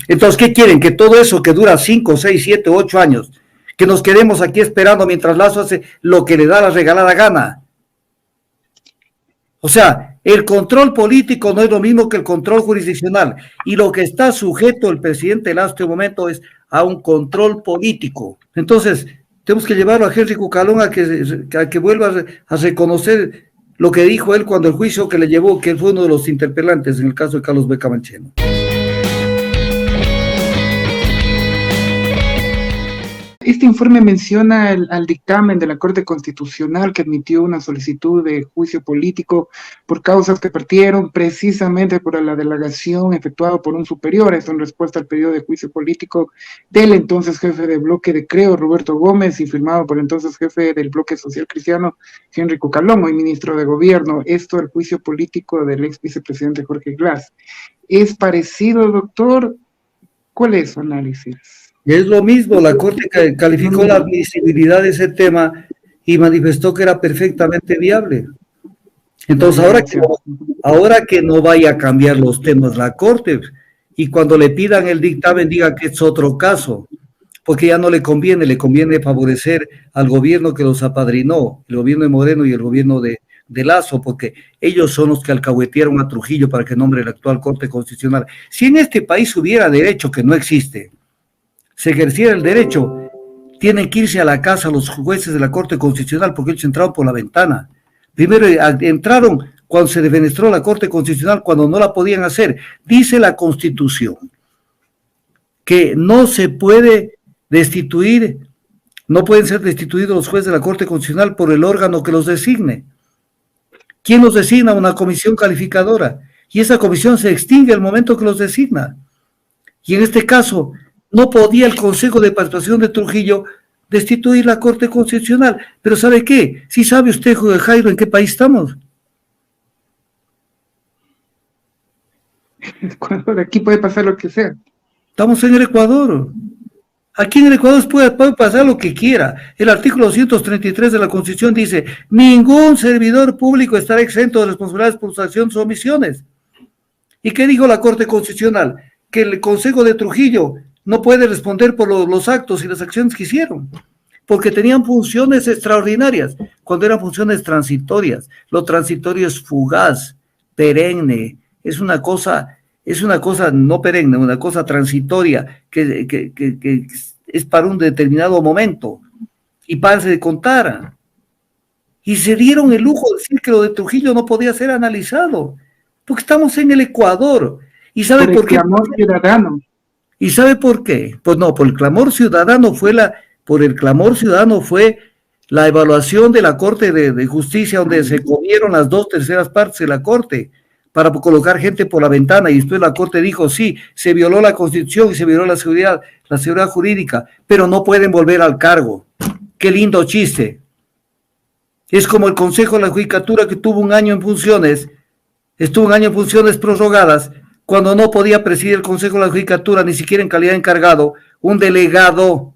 Entonces, ¿qué quieren? Que todo eso que dura 5, 6, 7, 8 años, que nos quedemos aquí esperando mientras Lazo hace lo que le da la regalada gana. O sea, el control político no es lo mismo que el control jurisdiccional. Y lo que está sujeto el presidente Lazo en este momento es a un control político. Entonces, tenemos que llevarlo a Henry Cucalón a que vuelva a reconocer lo que dijo él cuando el juicio que le llevó, que él fue uno de los interpelantes en el caso de Carlos Beca Mancheno. Este informe menciona al dictamen de la Corte Constitucional que admitió una solicitud de juicio político por causas que partieron precisamente por la delegación efectuada por un superior, esto en respuesta al pedido de juicio político del entonces jefe de bloque de Creo, Roberto Gómez, y firmado por el entonces jefe del bloque social cristiano, Henry Cucalón, hoy ministro de Gobierno. Esto el juicio político del ex vicepresidente Jorge Glass. ¿Es parecido, doctor? ¿Cuál es su análisis? Es lo mismo, la Corte calificó la admisibilidad de ese tema y manifestó que era perfectamente viable. Entonces, ahora que no vaya a cambiar los temas la Corte, y cuando le pidan el dictamen diga que es otro caso, porque ya no le conviene favorecer al gobierno que los apadrinó, el gobierno de Moreno y el gobierno de Lazo, porque ellos son los que alcahuetearon a Trujillo para que nombre la actual Corte Constitucional. Si en este país hubiera derecho, que no existe, se ejerciera el derecho, tienen que irse a la casa los jueces de la Corte Constitucional porque ellos entraron por la ventana. Primero entraron cuando se defenestró la Corte Constitucional, cuando no la podían hacer. Dice la Constitución que no se puede destituir, no pueden ser destituidos los jueces de la Corte Constitucional por el órgano que los designe. ¿Quién los designa? Una comisión calificadora. Y esa comisión se extingue el momento que los designa. Y en este caso, no podía el Consejo de Participación de Trujillo destituir la Corte Constitucional. Pero ¿sabe qué? ¿Sí sabe usted, Jairo, en qué país estamos? Ecuador, aquí puede pasar lo que sea. Estamos en el Ecuador. Aquí en el Ecuador puede pasar lo que quiera. El artículo 233 de la Constitución dice: ningún servidor público estará exento de responsabilidades por sus acciones o omisiones. ¿Y qué dijo la Corte Constitucional? Que el Consejo de Trujillo no puede responder por los actos y las acciones que hicieron, porque tenían funciones extraordinarias, cuando eran funciones transitorias. Lo transitorio es fugaz, perenne, es una cosa no perenne, una cosa transitoria, que es para un determinado momento, y para se contar. Y se dieron el lujo de decir que lo de Trujillo no podía ser analizado, porque estamos en el Ecuador. ¿Y sabe por qué? Ciudadano. ¿Y sabe por qué? Pues no, por el clamor ciudadano fue la evaluación de la Corte de Justicia, donde se comieron las 2/3 partes de la Corte para colocar gente por la ventana, y después la Corte dijo: sí, se violó la Constitución y se violó la seguridad jurídica, pero no pueden volver al cargo. Qué lindo chiste. Es como el Consejo de la Judicatura, que estuvo un año en funciones prorrogadas, cuando no podía presidir el Consejo de la Judicatura, ni siquiera en calidad de encargado, un delegado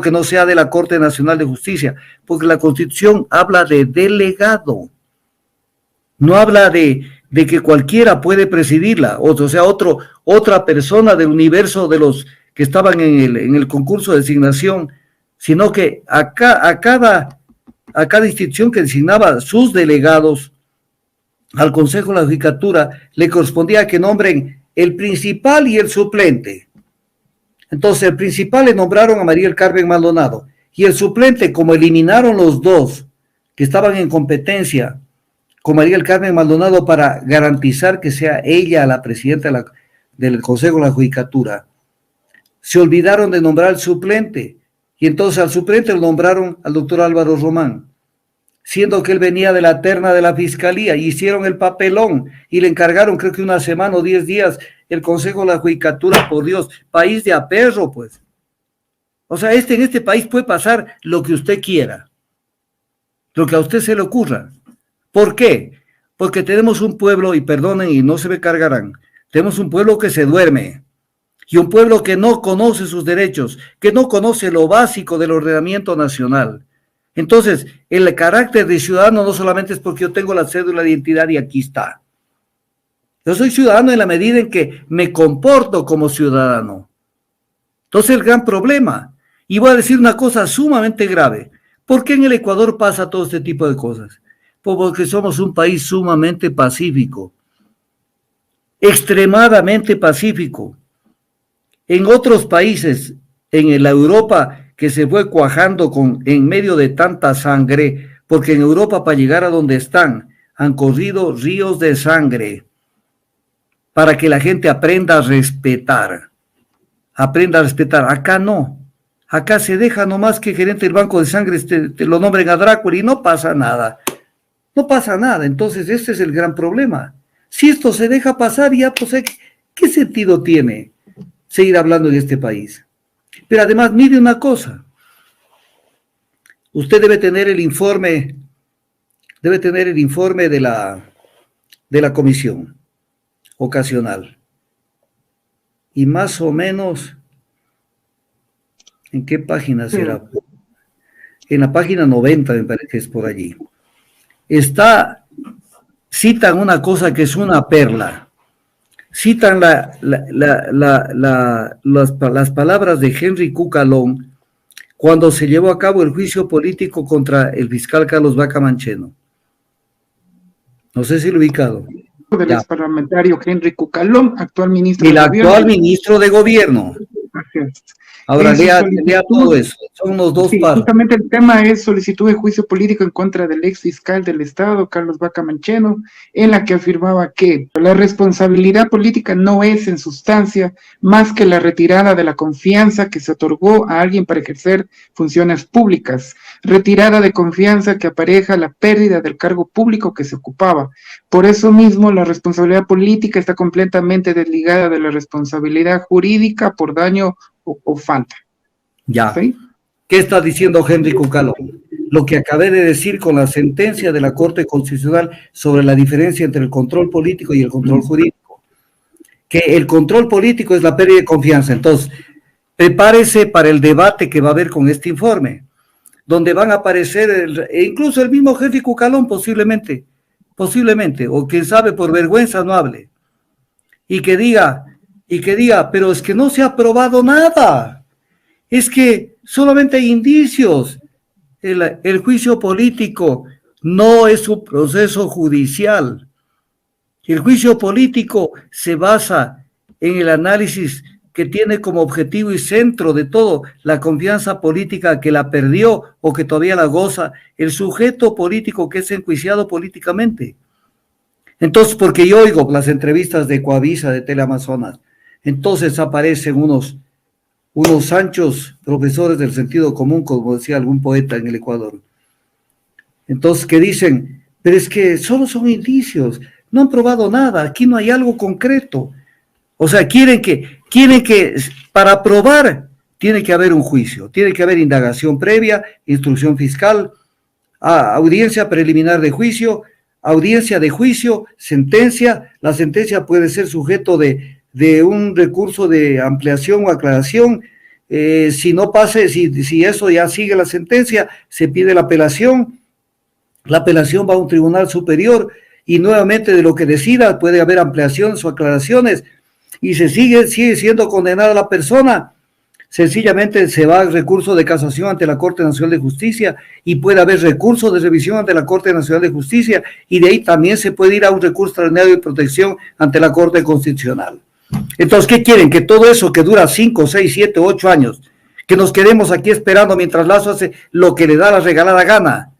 que no sea de la Corte Nacional de Justicia, porque la Constitución habla de delegado, no habla de que cualquiera puede presidirla, otra persona del universo de los que estaban en el concurso de designación, sino que a cada institución que designaba sus delegados al Consejo de la Judicatura le correspondía que nombren el principal y el suplente. Entonces, el principal le nombraron a María del Carmen Maldonado, y el suplente, como eliminaron los dos que estaban en competencia con María del Carmen Maldonado para garantizar que sea ella la presidenta del Consejo de la Judicatura, se olvidaron de nombrar al suplente, y entonces al suplente lo nombraron al doctor Álvaro Román, siendo que él venía de la terna de la Fiscalía, y hicieron el papelón, y le encargaron, creo que 1 semana o 10 días, el Consejo de la Judicatura. Por Dios, país de aperro, pues. O sea, en este país puede pasar lo que usted quiera, lo que a usted se le ocurra. ¿Por qué? Porque tenemos un pueblo, y perdonen y no se me cargarán, tenemos un pueblo que se duerme, y un pueblo que no conoce sus derechos, que no conoce lo básico del ordenamiento nacional. Entonces, el carácter de ciudadano no solamente es porque yo tengo la cédula de identidad y aquí está. Yo soy ciudadano en la medida en que me comporto como ciudadano. Entonces el gran problema, y voy a decir una cosa sumamente grave, ¿por qué en el Ecuador pasa todo este tipo de cosas? Pues porque somos un país sumamente pacífico, extremadamente pacífico. En otros países, en la Europa que se fue cuajando en medio de tanta sangre, porque en Europa para llegar a donde están han corrido ríos de sangre para que la gente aprenda a respetar. Aprenda a respetar. Acá no. Acá se deja nomás que gerente del banco de sangre te lo nombren a Drácula y no pasa nada. No pasa nada. Entonces, este es el gran problema. Si esto se deja pasar, ya, pues, ¿qué sentido tiene seguir hablando en este país? Pero además, mire una cosa. Usted debe tener el informe de la comisión ocasional. Y más o menos, ¿en qué página será? En la página 90, me parece que es por allí. Citan una cosa que es una perla. Citan las palabras de Henry Cucalón cuando se llevó a cabo el juicio político contra el fiscal Carlos Vaca Mancheno. No sé si lo he ubicado. Del ex parlamentario Henry Cucalón, actual ministro de gobierno. El actual ministro de gobierno. Ahora lea todo eso, son unos dos pasos. Justamente el tema es solicitud de juicio político en contra del ex fiscal del Estado, Carlos Vaca Mancheno, en la que afirmaba que la responsabilidad política no es en sustancia más que la retirada de la confianza que se otorgó a alguien para ejercer funciones públicas, retirada de confianza que apareja la pérdida del cargo público que se ocupaba. Por eso mismo la responsabilidad política está completamente desligada de la responsabilidad jurídica por daño o falta. Ya. ¿Sí? ¿Qué está diciendo Henry Cucalón? Lo que acabé de decir con la sentencia de la Corte Constitucional sobre la diferencia entre el control político y el control jurídico. Que el control político es la pérdida de confianza. Entonces, prepárese para el debate que va a haber con este informe, donde van a aparecer, incluso el mismo Henry Cucalón posiblemente, o quien sabe por vergüenza no hable, y que diga, pero es que no se ha probado nada, es que solamente hay indicios. El juicio político no es un proceso judicial. El juicio político se basa en el análisis que tiene como objetivo y centro de todo la confianza política que la perdió o que todavía la goza el sujeto político que es enjuiciado políticamente. Entonces, porque yo oigo las entrevistas de Coavisa, de Teleamazonas, entonces aparecen unos anchos profesores del sentido común, como decía algún poeta en el Ecuador. Entonces, que dicen, pero es que solo son indicios, no han probado nada, aquí no hay algo concreto. O sea, quieren que para probar tiene que haber un juicio, tiene que haber indagación previa, instrucción fiscal, audiencia preliminar de juicio, audiencia de juicio, sentencia. La sentencia puede ser sujeto de un recurso de ampliación o aclaración. Si no pase, si eso ya sigue la sentencia, se pide la apelación va a un tribunal superior y nuevamente de lo que decida puede haber ampliaciones o aclaraciones y sigue siendo condenada la persona, sencillamente se va al recurso de casación ante la Corte Nacional de Justicia y puede haber recurso de revisión ante la Corte Nacional de Justicia y de ahí también se puede ir a un recurso extraordinario de protección ante la Corte Constitucional. Entonces, ¿qué quieren? Que todo eso que dura 5, 6, 7, 8 años, que nos quedemos aquí esperando mientras Lazo hace lo que le da la regalada gana.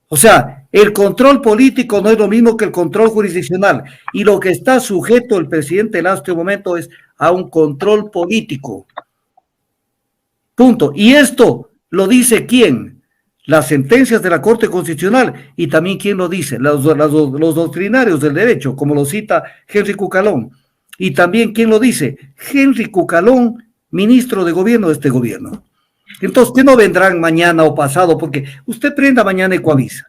O sea, el control político no es lo mismo que el control jurisdiccional. Y lo que está sujeto el presidente Lazo en este momento es a un control político. Punto. Y esto lo dice ¿quién? Las sentencias de la Corte Constitucional. Y también ¿quién lo dice? Los doctrinarios del derecho, como lo cita Henry Cucalón. Y también ¿quién lo dice? Henry Cucalón, ministro de gobierno de este gobierno. Entonces, ¿qué no vendrán mañana o pasado? Porque usted prenda mañana Ecuavisa.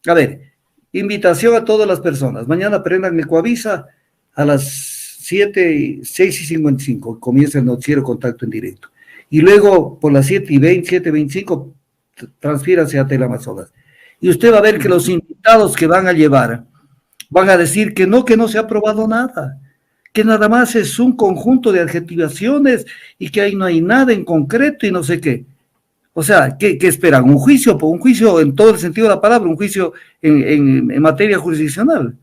A ver, invitación a todas las personas. Mañana prendan Ecuavisa a las 6:55. Comienza el noticiero Contacto en Directo. Y luego, por las 7:20, 7:25, transfíranse a Teleamazonas. Y usted va a ver que los invitados que van a llevar van a decir que no se ha aprobado nada, que nada más es un conjunto de adjetivaciones y que ahí no hay nada en concreto y no sé qué. O sea, ¿qué esperan? ¿Un juicio? Un juicio en todo el sentido de la palabra, un juicio en materia jurisdiccional.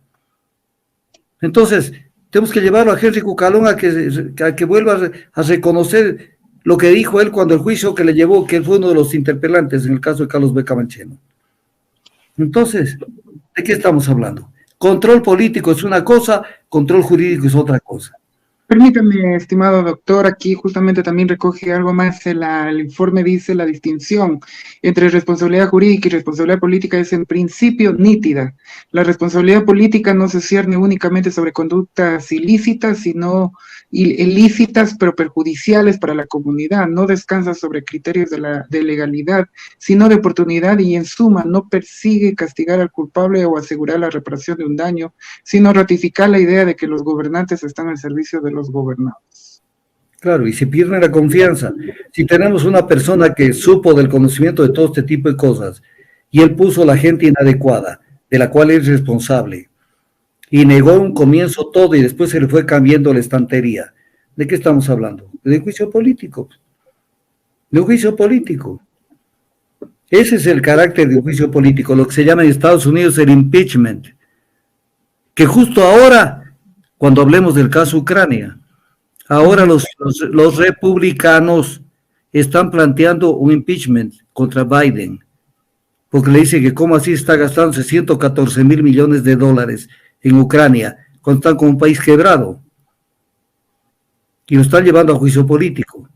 Entonces, tenemos que llevarlo a Henry Cucalón a que vuelva a reconocer lo que dijo él cuando el juicio que le llevó, que él fue uno de los interpelantes en el caso de Carlos B. Camancheno. Entonces, ¿de qué estamos hablando? Control político es una cosa, control jurídico es otra cosa. Permítame, estimado doctor, aquí justamente también recoge algo más. El informe dice la distinción entre responsabilidad jurídica y responsabilidad política es en principio nítida. La responsabilidad política no se cierne únicamente sobre conductas ilícitas, sino ilícitas pero perjudiciales para la comunidad. No descansa sobre criterios de legalidad, sino de oportunidad y en suma no persigue castigar al culpable o asegurar la reparación de un daño, sino ratificar la idea de que los gobernantes están al servicio de los gobernados. Claro, y si pierden la confianza, si tenemos una persona que supo del conocimiento de todo este tipo de cosas y él puso la gente inadecuada, de la cual es responsable, y negó un comienzo todo y después se le fue cambiando la estantería, ¿de qué estamos hablando? De juicio político. De un juicio político. Ese es el carácter de un juicio político, lo que se llama en Estados Unidos el impeachment, que justo ahora, cuando hablemos del caso Ucrania, ahora los republicanos están planteando un impeachment contra Biden, porque le dice que cómo así está gastándose 114 millones de dólares en Ucrania, cuando están como un país quebrado, y lo están llevando a juicio político.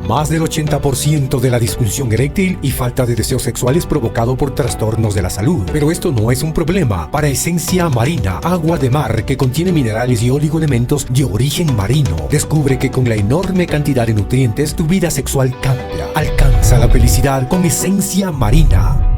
Más del 80% de la disfunción eréctil y falta de deseos sexuales provocado por trastornos de la salud. Pero esto no es un problema para Esencia Marina, agua de mar que contiene minerales y oligoelementos de origen marino. Descubre que con la enorme cantidad de nutrientes tu vida sexual cambia. Alcanza la felicidad con Esencia Marina.